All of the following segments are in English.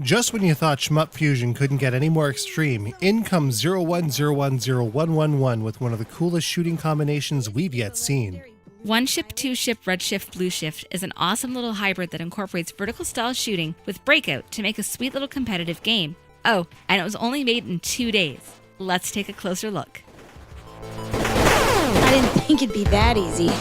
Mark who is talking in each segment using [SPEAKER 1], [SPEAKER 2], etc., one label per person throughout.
[SPEAKER 1] Just when you thought Shmup Fusion couldn't get any more extreme, in comes 01010111 with one of the coolest shooting combinations we've yet seen.
[SPEAKER 2] One Ship, Two Ship Redshift Blueshift is an awesome little hybrid that incorporates vertical style shooting with Breakout to make a sweet little competitive game. Oh, and it was only made in 2 days. Let's take a closer look.
[SPEAKER 3] I didn't think it'd be that easy.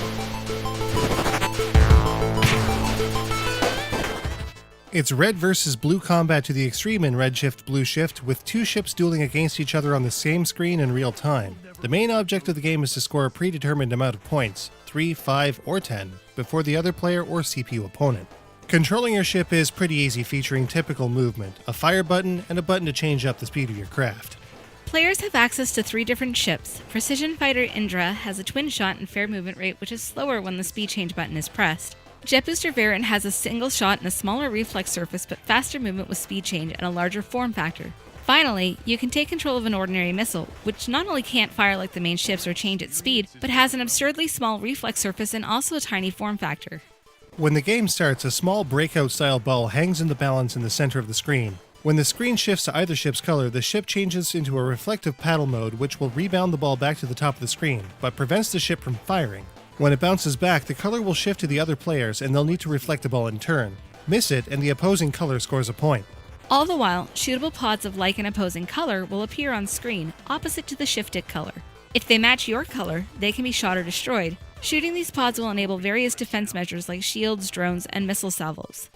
[SPEAKER 1] It's red versus blue combat to the extreme in Redshift Blueshift, with two ships dueling against each other on the same screen in real time. The main object of the game is to score a predetermined amount of points, 3, 5, or 10, before the other player or CPU opponent. Controlling your ship is pretty easy, featuring typical movement, a fire button, and a button to change up the speed of your craft.
[SPEAKER 2] Players have access to 3 different ships. Precision Fighter Indra has a twin shot and fair movement rate, which is slower when the speed change button is pressed. Jet Booster Variant has a single shot and a smaller reflex surface but faster movement with speed change and a larger form factor. Finally, you can take control of an ordinary missile, which not only can't fire like the main ships or change its speed, but has an absurdly small reflex surface and also a tiny form factor.
[SPEAKER 1] When the game starts, a small breakout-style ball hangs in the balance in the center of the screen. When the screen shifts to either ship's color, the ship changes into a reflective paddle mode, which will rebound the ball back to the top of the screen, but prevents the ship from firing. When it bounces back, the color will shift to the other players and they'll need to reflect the ball in turn. Miss it, and the opposing color scores a point.
[SPEAKER 2] All the while, shootable pods of like an opposing color will appear on screen, opposite to the shifted color. If they match your color, they can be shot or destroyed. Shooting these pods will enable various defense measures like shields, drones, and missile salvos.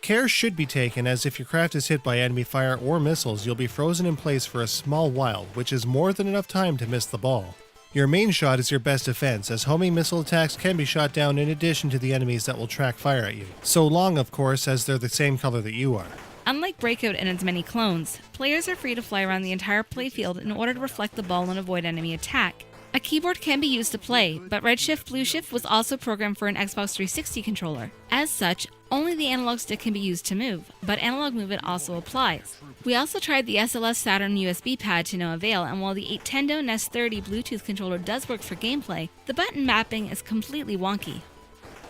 [SPEAKER 1] Care should be taken, as if your craft is hit by enemy fire or missiles, you'll be frozen in place for a small while, which is more than enough time to miss the ball. Your main shot is your best defense, as homing missile attacks can be shot down in addition to the enemies that will track fire at you. So long, of course, as they're the same color that you are.
[SPEAKER 2] Unlike Breakout and its many clones, players are free to fly around the entire playfield in order to reflect the ball and avoid enemy attack. A keyboard can be used to play, but Redshift Blueshift was also programmed for an Xbox 360 controller. As such, only the analog stick can be used to move, but analog movement also applies. We also tried the SLS Saturn USB pad to no avail, and while the Nintendo NES 30 Bluetooth controller does work for gameplay, the button mapping is completely wonky.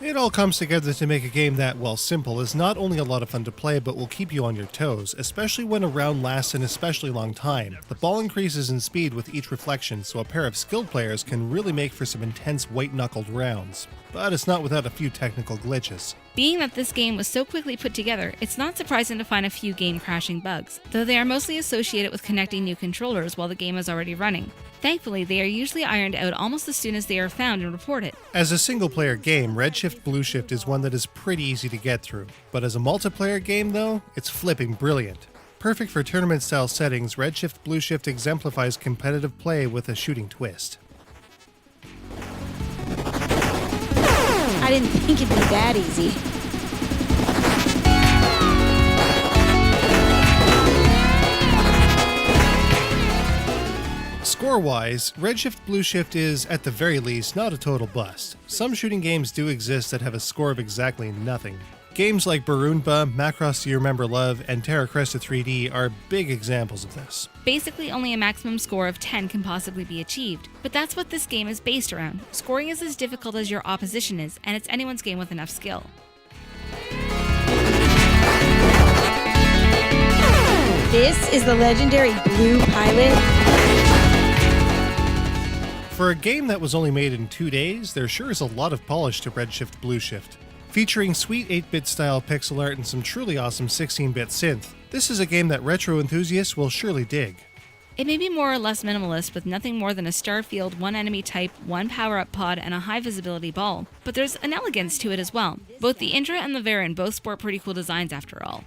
[SPEAKER 1] It all comes together to make a game that, while simple, is not only a lot of fun to play but will keep you on your toes, especially when a round lasts an especially long time. The ball increases in speed with each reflection, so a pair of skilled players can really make for some intense white-knuckled rounds. But it's not without a few technical glitches.
[SPEAKER 2] Being that this game was so quickly put together, it's not surprising to find a few game-crashing bugs, though they are mostly associated with connecting new controllers while the game is already running. Thankfully, they are usually ironed out almost as soon as they are found and reported.
[SPEAKER 1] As a single-player game, Redshift Blueshift is one that is pretty easy to get through. But as a multiplayer game, though, it's flipping brilliant. Perfect for tournament-style settings, Redshift Blueshift exemplifies competitive play with a shooting twist.
[SPEAKER 3] I didn't think it'd be that easy.
[SPEAKER 1] Score-wise, Redshift Blueshift is, at the very least, not a total bust. Some shooting games do exist that have a score of exactly nothing. Games like Barunba, Macross Do You Remember Love, and Terra Cresta 3D are big examples of this.
[SPEAKER 2] Basically, only a maximum score of 10 can possibly be achieved, but that's what this game is based around. Scoring is as difficult as your opposition is, and it's anyone's game with enough skill.
[SPEAKER 3] This is the legendary Blue Pilot.
[SPEAKER 1] For a game that was only made in 2 days, there sure is a lot of polish to Redshift Blueshift. Featuring sweet 8-bit style pixel art and some truly awesome 16-bit synth, this is a game that retro enthusiasts will surely dig.
[SPEAKER 2] It may be more or less minimalist with nothing more than a star field, one enemy type, one power-up pod, and a high visibility ball, but there's an elegance to it as well. Both the Indra and the Varian both sport pretty cool designs after all.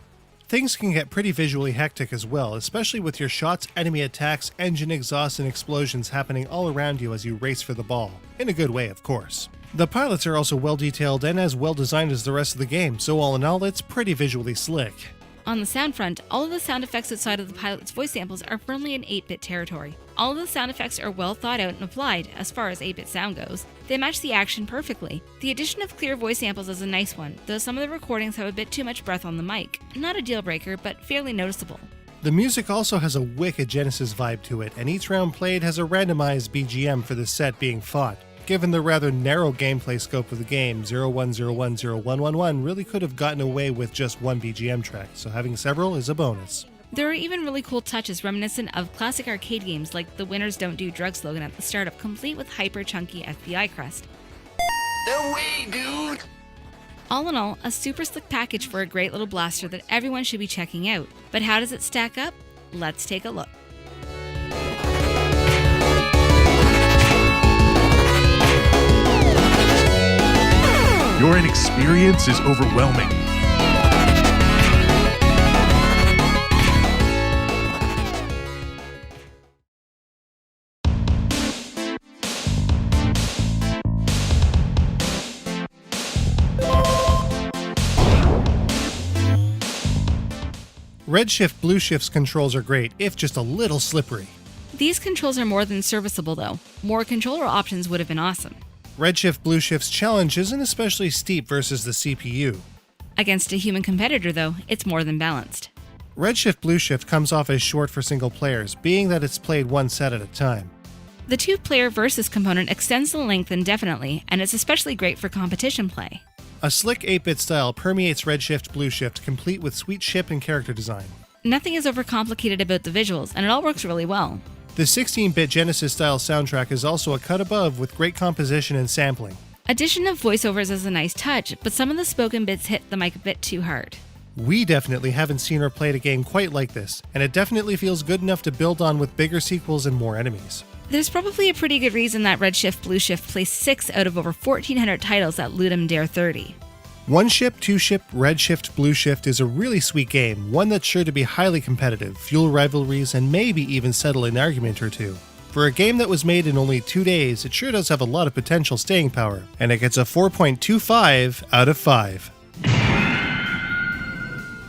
[SPEAKER 1] Things can get pretty visually hectic as well, especially with your shots, enemy attacks, engine exhaust, and explosions happening all around you as you race for the ball. In a good way, of course. The pilots are also well detailed and as well designed as the rest of the game, so all in all, it's pretty visually slick.
[SPEAKER 2] On the sound front, all of the sound effects outside of the pilot's voice samples are firmly in 8-bit territory. All of the sound effects are well thought out and applied, as far as 8-bit sound goes. They match the action perfectly. The addition of clear voice samples is a nice one, though some of the recordings have a bit too much breath on the mic. Not a deal breaker, but fairly noticeable.
[SPEAKER 1] The music also has a wicked Genesis vibe to it, and each round played has a randomized BGM for the set being fought. given the rather narrow gameplay scope of the game, 01010111 really could have gotten away with just one BGM track, so having several is a bonus.
[SPEAKER 2] There are even really cool touches reminiscent of classic arcade games like the "Winners Don't Do Drugs" slogan at the startup, complete with hyper-chunky FBI crest.
[SPEAKER 4] No way, dude!
[SPEAKER 2] All in all, a super slick package for a great little blaster that everyone should be checking out. But how does it stack up? Let's take a look.
[SPEAKER 5] Your inexperience is overwhelming.
[SPEAKER 1] Redshift Blueshift's controls are great, if just a little slippery.
[SPEAKER 2] These controls are more than serviceable though. More controller options would have been awesome.
[SPEAKER 1] Redshift Blueshift's challenge isn't especially steep versus the CPU.
[SPEAKER 2] Against a human competitor though, it's more than balanced.
[SPEAKER 1] Redshift Blueshift comes off as short for single players, being that it's played one set at a time.
[SPEAKER 2] The two-player versus component extends the length indefinitely, and it's especially great for competition play.
[SPEAKER 1] A slick 8-bit style permeates Redshift Blueshift, complete with sweet ship and character design.
[SPEAKER 2] Nothing is overcomplicated about the visuals, and it all works really well.
[SPEAKER 1] The 16-bit Genesis-style soundtrack is also a cut above with great composition and sampling.
[SPEAKER 2] Addition of voiceovers is a nice touch, but some of the spoken bits hit the mic a bit too hard.
[SPEAKER 1] We definitely haven't seen or played a game quite like this, and it definitely feels good enough to build on with bigger sequels and more enemies.
[SPEAKER 2] There's probably a pretty good reason that Redshift Blueshift placed 6 out of over 1,400 titles at Ludum Dare 30.
[SPEAKER 1] One Ship, Two Ship, Redshift Blueshift is a really sweet game, one that's sure to be highly competitive, fuel rivalries, and maybe even settle an argument or two. For a game that was made in only 2 days, it sure does have a lot of potential staying power, and it gets a 4.25 out of 5.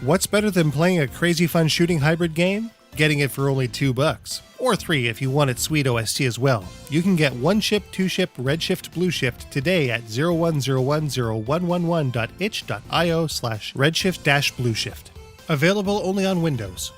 [SPEAKER 1] What's better than playing a crazy fun shooting hybrid game? Getting it for only $2. Or $3 if you want its sweet OST as well. You can get One Ship, Two Ship, Redshift Blueshift today at 01010111.itch.io/redshift-blueshift. Available only on Windows.